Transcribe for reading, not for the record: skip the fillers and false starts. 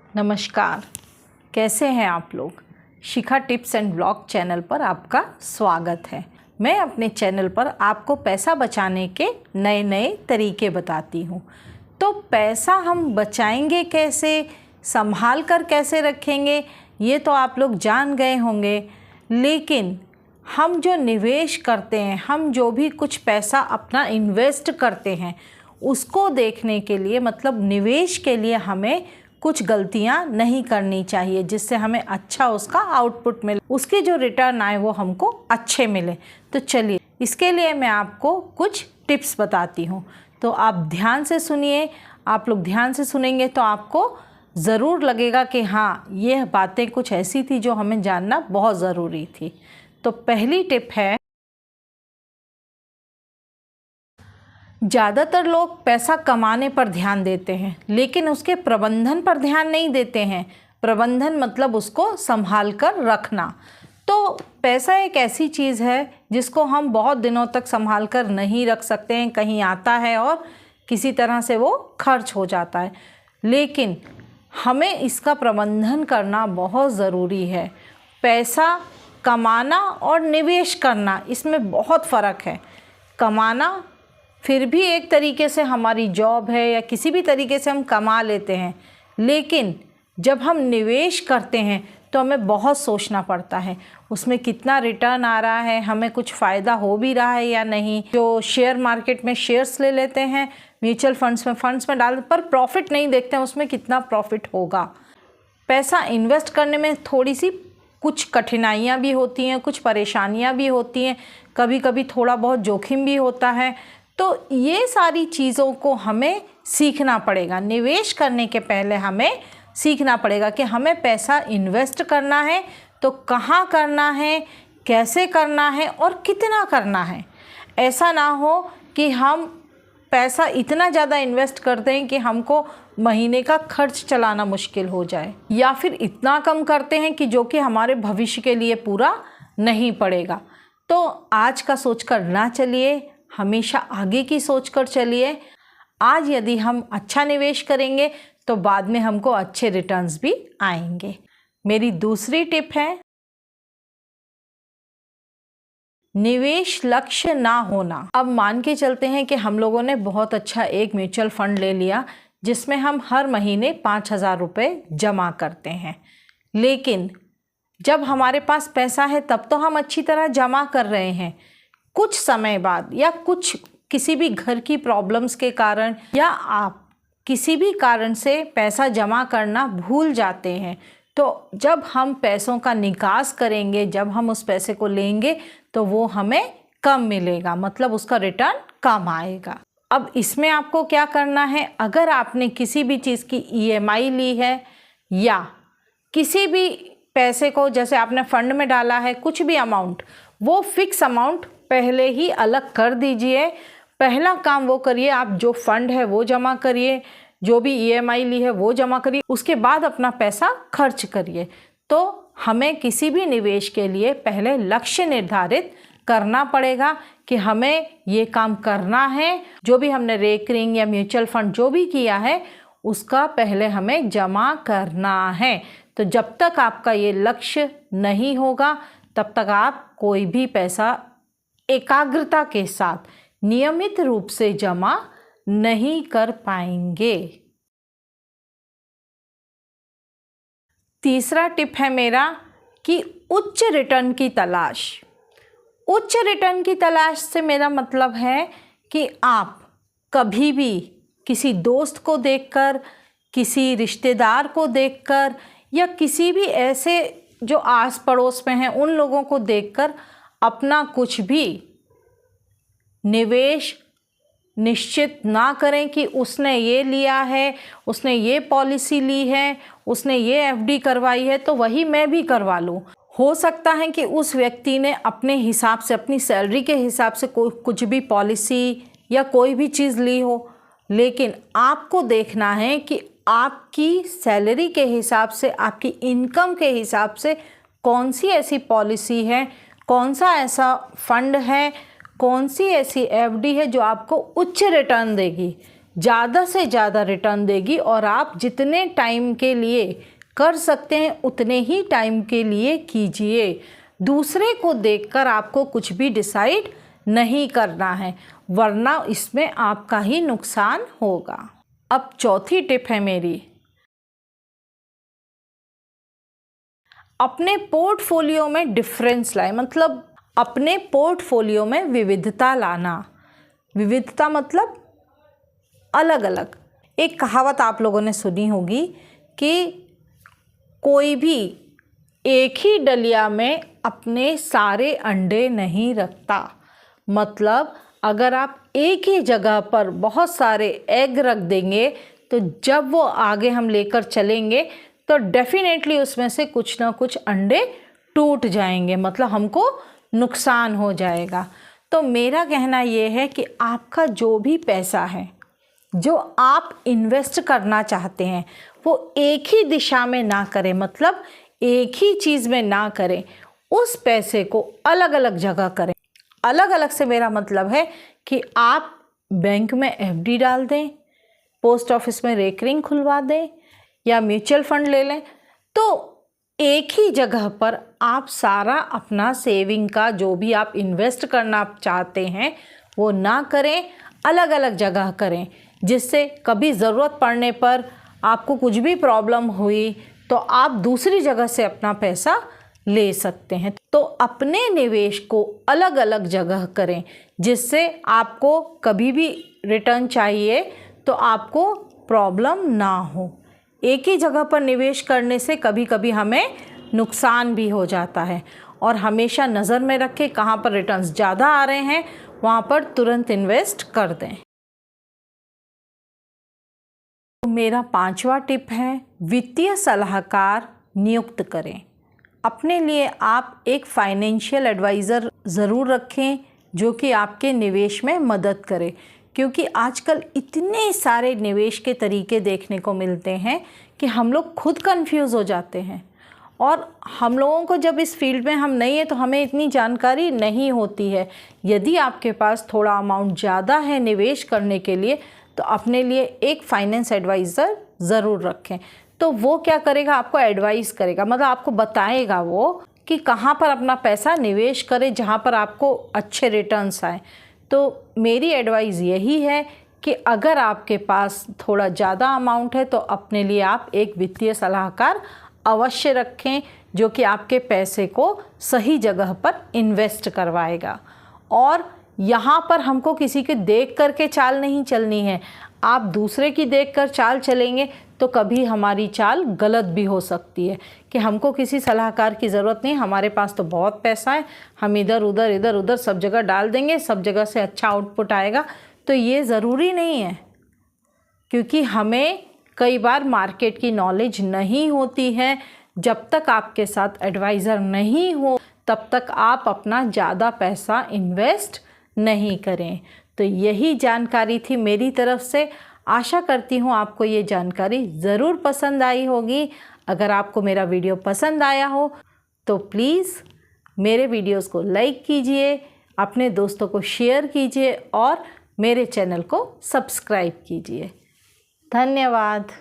नमस्कार, कैसे हैं आप लोग। शिखा टिप्स एंड ब्लॉग चैनल पर आपका स्वागत है। मैं अपने चैनल पर आपको पैसा बचाने के नए नए तरीके बताती हूँ। तो पैसा हम बचाएंगे कैसे, संभाल कर कैसे रखेंगे, ये तो आप लोग जान गए होंगे। लेकिन हम जो निवेश करते हैं, हम जो भी कुछ पैसा अपना इन्वेस्ट करते हैं, उसको देखने के लिए, मतलब निवेश के लिए हमें कुछ गलतियां नहीं करनी चाहिए, जिससे हमें अच्छा उसका आउटपुट मिले, उसके जो रिटर्न आए वो हमको अच्छे मिले। तो चलिए, इसके लिए मैं आपको कुछ टिप्स बताती हूँ। तो आप ध्यान से सुनिए। आप लोग ध्यान से सुनेंगे तो आपको ज़रूर लगेगा कि हाँ, ये बातें कुछ ऐसी थी जो हमें जानना बहुत ज़रूरी थी। तो पहली टिप है, ज़्यादातर लोग पैसा कमाने पर ध्यान देते हैं लेकिन उसके प्रबंधन पर ध्यान नहीं देते हैं। प्रबंधन मतलब उसको संभाल कर रखना। तो पैसा एक ऐसी चीज़ है जिसको हम बहुत दिनों तक संभाल कर नहीं रख सकते हैं। कहीं आता है और किसी तरह से वो खर्च हो जाता है, लेकिन हमें इसका प्रबंधन करना बहुत ज़रूरी है। पैसा कमाना और निवेश करना, इसमें बहुत फ़र्क है। कमाना फिर भी एक तरीके से हमारी जॉब है या किसी भी तरीके से हम कमा लेते हैं, लेकिन जब हम निवेश करते हैं तो हमें बहुत सोचना पड़ता है उसमें कितना रिटर्न आ रहा है, हमें कुछ फ़ायदा हो भी रहा है या नहीं। जो शेयर मार्केट में शेयर्स ले लेते हैं, म्यूचुअल फंड्स में डाल पर प्रॉफिट नहीं देखते हैं उसमें कितना प्रॉफिट होगा। पैसा इन्वेस्ट करने में थोड़ी सी कुछ कठिनाइयाँ भी होती हैं, कुछ परेशानियाँ भी होती हैं, कभी कभी थोड़ा बहुत जोखिम भी होता है। तो ये सारी चीज़ों को हमें सीखना पड़ेगा। निवेश करने के पहले हमें सीखना पड़ेगा कि हमें पैसा इन्वेस्ट करना है तो कहाँ करना है, कैसे करना है और कितना करना है। ऐसा ना हो कि हम पैसा इतना ज़्यादा इन्वेस्ट कर दें कि हमको महीने का खर्च चलाना मुश्किल हो जाए, या फिर इतना कम करते हैं कि जो कि हमारे भविष्य के लिए पूरा नहीं पड़ेगा। तो आज का सोच कर ना चलिए, हमेशा आगे की सोच कर चलिए। आज यदि हम अच्छा निवेश करेंगे तो बाद में हमको अच्छे रिटर्न्स भी आएंगे। मेरी दूसरी टिप है, निवेश लक्ष्य ना होना। अब मान के चलते हैं कि हम लोगों ने बहुत अच्छा एक म्यूचुअल फंड ले लिया जिसमें हम हर महीने 5,000 रुपये जमा करते हैं, लेकिन जब हमारे पास पैसा है तब तो हम अच्छी तरह जमा कर रहे हैं। कुछ समय बाद या किसी भी घर की प्रॉब्लम्स के कारण या आप किसी भी कारण से पैसा जमा करना भूल जाते हैं, तो जब हम पैसों का निकास करेंगे, जब हम उस पैसे को लेंगे तो वो हमें कम मिलेगा, मतलब उसका रिटर्न कम आएगा। अब इसमें आपको क्या करना है, अगर आपने किसी भी चीज़ की EMI ली है या किसी भी पैसे को, जैसे आपने फंड में डाला है कुछ भी अमाउंट, वो फिक्स अमाउंट पहले ही अलग कर दीजिए। पहला काम वो करिए, आप जो फंड है वो जमा करिए, जो भी EMI ली है वो जमा करिए, उसके बाद अपना पैसा खर्च करिए। तो हमें किसी भी निवेश के लिए पहले लक्ष्य निर्धारित करना पड़ेगा कि हमें ये काम करना है। जो भी हमने रेकरिंग या म्यूचुअल फंड जो भी किया है उसका पहले हमें जमा करना है। तो जब तक आपका ये लक्ष्य नहीं होगा तब तक आप कोई भी पैसा एकाग्रता के साथ नियमित रूप से जमा नहीं कर पाएंगे। तीसरा टिप है मेरा कि उच्च रिटर्न की तलाश। उच्च रिटर्न की तलाश से मेरा मतलब है कि आप कभी भी किसी दोस्त को देखकर, किसी रिश्तेदार को देखकर या किसी भी ऐसे जो आस पड़ोस में हैं उन लोगों को देखकर अपना कुछ भी निवेश निश्चित ना करें कि उसने ये लिया है, उसने ये पॉलिसी ली है, उसने ये FD करवाई है तो वही मैं भी करवा लूँ। हो सकता है कि उस व्यक्ति ने अपने हिसाब से, अपनी सैलरी के हिसाब से कुछ भी पॉलिसी या कोई भी चीज़ ली हो, लेकिन आपको देखना है कि आपकी सैलरी के हिसाब से, आपकी इनकम के हिसाब से कौन सी ऐसी पॉलिसी है, कौन सा ऐसा फंड है, कौन सी ऐसी FD है जो आपको उच्च रिटर्न देगी। ज़्यादा से ज़्यादा रिटर्न देगी और आप जितने टाइम के लिए कर सकते हैं उतने ही टाइम के लिए कीजिए। दूसरे को देखकर आपको कुछ भी डिसाइड नहीं करना है, वरना इसमें आपका ही नुकसान होगा। अब चौथी टिप है मेरी, अपने पोर्टफोलियो में डिफरेंस लाए, मतलब अपने पोर्टफोलियो में विविधता लाना। विविधता मतलब अलग अलग। एक कहावत आप लोगों ने सुनी होगी कि कोई भी एक ही डलिया में अपने सारे अंडे नहीं रखता। मतलब अगर आप एक ही जगह पर बहुत सारे एग रख देंगे तो जब वो आगे हम लेकर चलेंगे तो डेफिनेटली उसमें से कुछ ना कुछ अंडे टूट जाएंगे, मतलब हमको नुकसान हो जाएगा। तो मेरा कहना ये है कि आपका जो भी पैसा है जो आप इन्वेस्ट करना चाहते हैं वो एक ही दिशा में ना करें, मतलब एक ही चीज़ में ना करें, उस पैसे को अलग अलग जगह करें। अलग अलग से मेरा मतलब है कि आप बैंक में एफडी डाल दें, पोस्ट ऑफिस में रेकरिंग खुलवा दें या म्यूचुअल फंड ले लें। तो एक ही जगह पर आप सारा अपना सेविंग का जो भी आप इन्वेस्ट करना चाहते हैं वो ना करें, अलग अलग जगह करें, जिससे कभी ज़रूरत पड़ने पर आपको कुछ भी प्रॉब्लम हुई तो आप दूसरी जगह से अपना पैसा ले सकते हैं। तो अपने निवेश को अलग अलग जगह करें, जिससे आपको कभी भी रिटर्न चाहिए तो आपको प्रॉब्लम ना हो। एक ही जगह पर निवेश करने से कभी कभी हमें नुकसान भी हो जाता है, और हमेशा नज़र में रखें कहाँ पर रिटर्न्स ज़्यादा आ रहे हैं वहाँ पर तुरंत इन्वेस्ट कर दें। तो मेरा 5वां टिप है, वित्तीय सलाहकार नियुक्त करें। अपने लिए आप एक फाइनेंशियल एडवाइज़र ज़रूर रखें जो कि आपके निवेश में मदद करे, क्योंकि आजकल इतने सारे निवेश के तरीके देखने को मिलते हैं कि हम लोग खुद कंफ्यूज हो जाते हैं। और हम लोगों को जब इस फील्ड में हम नहीं है तो हमें इतनी जानकारी नहीं होती है। यदि आपके पास थोड़ा अमाउंट ज़्यादा है निवेश करने के लिए तो अपने लिए एक फाइनेंस एडवाइज़र ज़रूर रखें। तो वो क्या करेगा, आपको एडवाइस करेगा, मतलब आपको बताएगा वो कि कहाँ पर अपना पैसा निवेश करें जहाँ पर आपको अच्छे रिटर्न्स आए। तो मेरी एडवाइस यही है कि अगर आपके पास थोड़ा ज़्यादा अमाउंट है तो अपने लिए आप एक वित्तीय सलाहकार अवश्य रखें जो कि आपके पैसे को सही जगह पर इन्वेस्ट करवाएगा। और यहाँ पर हमको किसी के देख कर के चाल नहीं चलनी है। आप दूसरे की देख कर चाल चलेंगे तो कभी हमारी चाल गलत भी हो सकती है कि हमको किसी सलाहकार की ज़रूरत नहीं, हमारे पास तो बहुत पैसा है, हम इधर उधर सब जगह डाल देंगे, सब जगह से अच्छा आउटपुट आएगा। तो ये ज़रूरी नहीं है, क्योंकि हमें कई बार मार्केट की नॉलेज नहीं होती है। जब तक आपके साथ एडवाइज़र नहीं हो तब तक आप अपना ज़्यादा पैसा इन्वेस्ट नहीं करें। तो यही जानकारी थी मेरी तरफ से। आशा करती हूँ आपको ये जानकारी ज़रूर पसंद आई होगी। अगर आपको मेरा वीडियो पसंद आया हो तो प्लीज़ मेरे वीडियोस को लाइक कीजिए, अपने दोस्तों को शेयर कीजिए और मेरे चैनल को सब्सक्राइब कीजिए। धन्यवाद।